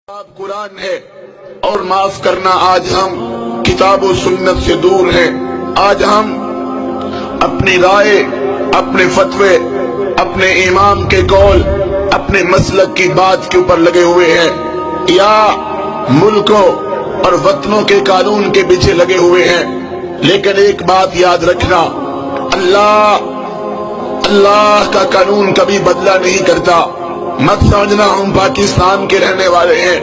کتاب قرآن ہے اور معاف کرنا آج ہم کتاب و سنت سے دور ہیں۔ آج ہم اپنی رائے، اپنے فتوے، اپنے امام کے قول، اپنے مسلک کی بات کے اوپر لگے ہوئے ہیں یا ملکوں اور وطنوں کے قانون کے پیچھے لگے ہوئے ہیں۔ لیکن ایک بات یاد رکھنا، اللہ کا قانون کبھی بدلہ نہیں کرتا۔ مت سمجھنا ہم پاکستان کے رہنے والے ہیں،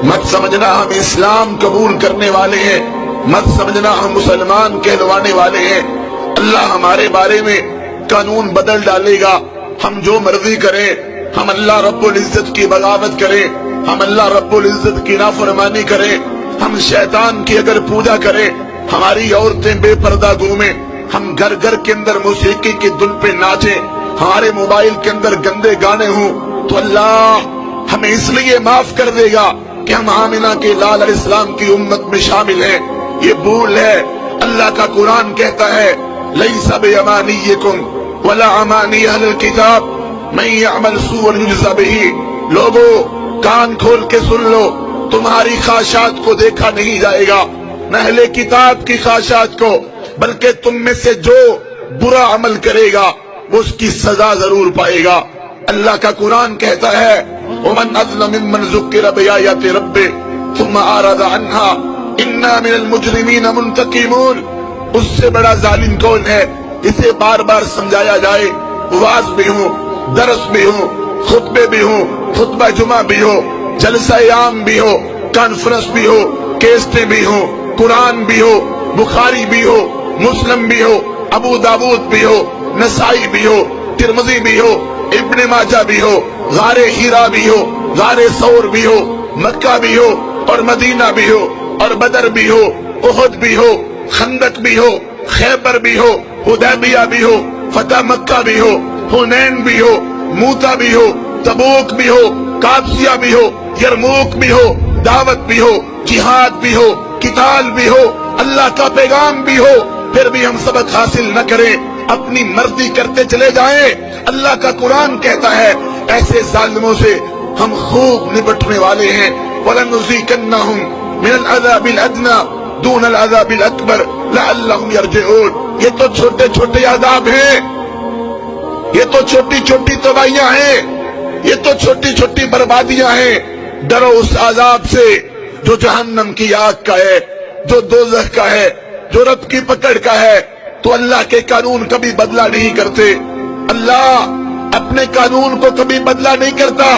مت سمجھنا ہم اسلام قبول کرنے والے ہیں، مت سمجھنا ہم مسلمان کہلوانے والے ہیں۔ اللہ ہمارے بارے میں قانون بدل ڈالے گا، ہم جو مرضی کریں، ہم اللہ رب العزت کی بغاوت کریں، ہم اللہ رب العزت کی نافرمانی کریں، ہم شیطان کی اگر پوجا کریں، ہماری عورتیں بے پردہ گھومیں، ہم گھر گھر کے اندر موسیقی کی دھن پہ ناچیں، ہمارے موبائل کے اندر گندے گانے ہوں، تو اللہ ہمیں اس لیے معاف کر دے گا کہ ہم آمنہ کے لال علیہ السلام کی امت میں شامل ہیں۔ یہ بھول ہے۔ اللہ کا قرآن کہتا ہے لیس بامانیکم ولا امانی اہل الکتاب من یعمل سوءا یجزا بہ۔ لوگوں کان کھول کے سن لو، تمہاری خواہشات کو دیکھا نہیں جائے گا، نہ اہل کتاب کی خواہشات کو، بلکہ تم میں سے جو برا عمل کرے گا وہ اس کی سزا ضرور پائے گا۔ اللہ کا قرآن کہتا ہے وَمَنْ أَظْلَمُ مِمَّنْ ذُكِّرَ بِآيَاتِ رَبِّهِ ثُمَّ أَعْرَضَ عَنْهَا إِنَّا مِنَ الْمُجْرِمِينَ مُنْتَقِمُونَ۔ اس سے بڑا ظالم کون ہے اسے بار بار سمجھایا جائے، واعظ بھی ہوں، درس بھی ہوں، خطبے بھی ہوں، خطبہ جمعہ بھی ہو، جلسہ عام بھی ہو، کانفرنس بھی ہو، کیسٹیں بھی ہوں، قرآن بھی ہو، بخاری بھی ہو، مسلم بھی ہو، ابو داود بھی ہو، نسائی بھی ہو، ترمذی بھی ہو، ابن ماجہ بھی ہو، غار ہیرا بھی ہو، غار ثور بھی ہو، مکہ بھی ہو اور مدینہ بھی ہو، اور بدر بھی ہو، احد بھی ہو، خندق بھی ہو، خیبر بھی ہو، حدیبیہ بھی ہو، فتح مکہ بھی ہو، حنین بھی ہو، موتا بھی ہو، تبوک بھی ہو، قادسیہ بھی ہو، یرموک بھی ہو، دعوت بھی ہو، جہاد بھی ہو، قتال بھی ہو، اللہ کا پیغام بھی ہو، پھر بھی ہم سبق حاصل نہ کریں، اپنی مرضی کرتے چلے جائیں۔ اللہ کا قرآن کہتا ہے ایسے ظالموں سے ہم خوب نپٹنے والے ہیں۔ وَلَنُذِيقَنَّهُمْ مِنَ الْعَذَابِ الْأَدْنَىٰ دُونَ الْعَذَابِ الْأَكْبَرِ لَعَلَّهُمْ يَرْجِعُونَ۔ یہ تو چھوٹے چھوٹے عذاب ہیں، یہ تو چھوٹی چھوٹی تباہیاں ہیں، یہ تو چھوٹی چھوٹی بربادیاں ہیں۔ ڈرو اس عذاب سے جو جہنم کی آگ کا ہے، جو دوزخ کا ہے، جو رب کی پکڑ کا ہے۔ تو اللہ کے قانون کبھی بدلہ نہیں کرتے، اللہ اپنے قانون کو کبھی بدلہ نہیں کرتا۔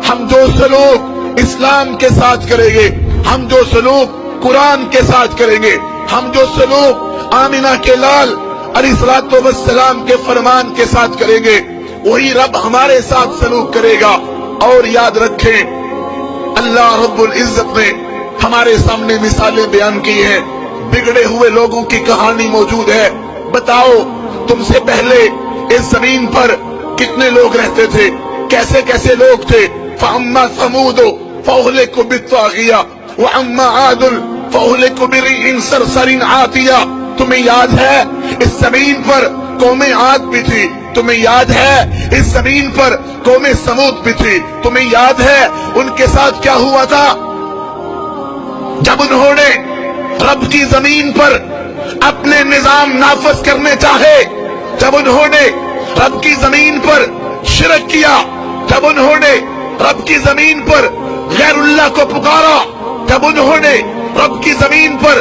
ہم جو سلوک اسلام کے ساتھ کریں گے، ہم جو سلوک قرآن کے ساتھ کریں گے، ہم جو سلوک آمنہ کے لال علیہ السلام کے فرمان کے ساتھ کریں گے، وہی رب ہمارے ساتھ سلوک کرے گا۔ اور یاد رکھیں اللہ رب العزت نے ہمارے سامنے مثالیں بیان کی ہیں، بگڑے ہوئے لوگوں کی کہانی موجود ہے۔ بتاؤ تم سے پہلے اس زمین پر کتنے لوگ رہتے تھے، کیسے کیسے لوگ تھے۔ فَأَمَّا ثَمُودُ فَأُهْلِكُوا بِالطَّاغِيَةِ وَأَمَّا عَادٌ فَأُهْلِكُوا بِرِيحٍ صَرْصَرٍ عَاتِيَةٍ۔ تمہیں یاد ہے اس زمین پر قوم عاد بھی تھی، تمہیں یاد ہے اس زمین پر قوم سمود بھی تھی، تمہیں یاد ہے ان کے ساتھ کیا ہوا تھا جب انہوں نے رب کی زمین پر اپنے نظام نافذ کرنے چاہے، جب انہوں نے رب کی زمین پر شرک کیا، جب انہوں نے رب کی زمین پر غیر اللہ کو پکارا، جب انہوں نے رب کی زمین پر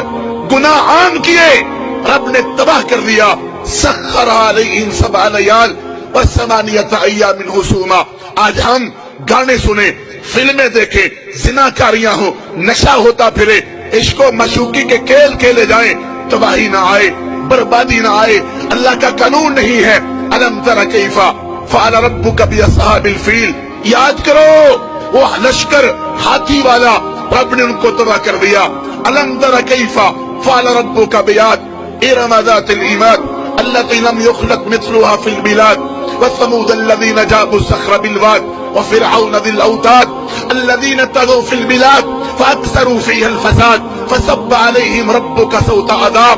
گناہ عام کیے، رب نے تباہ کر دیا۔ سخر علیہم 7 لیال و8 ایام حسوما۔ آج ہم گانے سنیں، فلمیں دیکھیں، زناکاریاں ہوں، نشہ ہوتا پھرے، عشق و معشوقی کے کھیل کھیلے جائیں، تباہی نہ آئے، بربادی نہ آئے۔ اللہ کا قانون نہیں ہے۔ الم تر کیف فعل ربک باصحاب الفیل۔ یاد کرو وہ لشکر ہاتھی والا، رب نے ان کو تباہ کر دیا۔ الم تر کیف فعل ربک بعاد ارم ذات العماد التي لم يخلق مثلها في البلاد وثمود الذين جابوا الصخر بالواد وفرعون ذي الاوتاد الذين طغوا في البلاد فاكثروا فيها الفساد فصب عليهم ربك سوط عذاب۔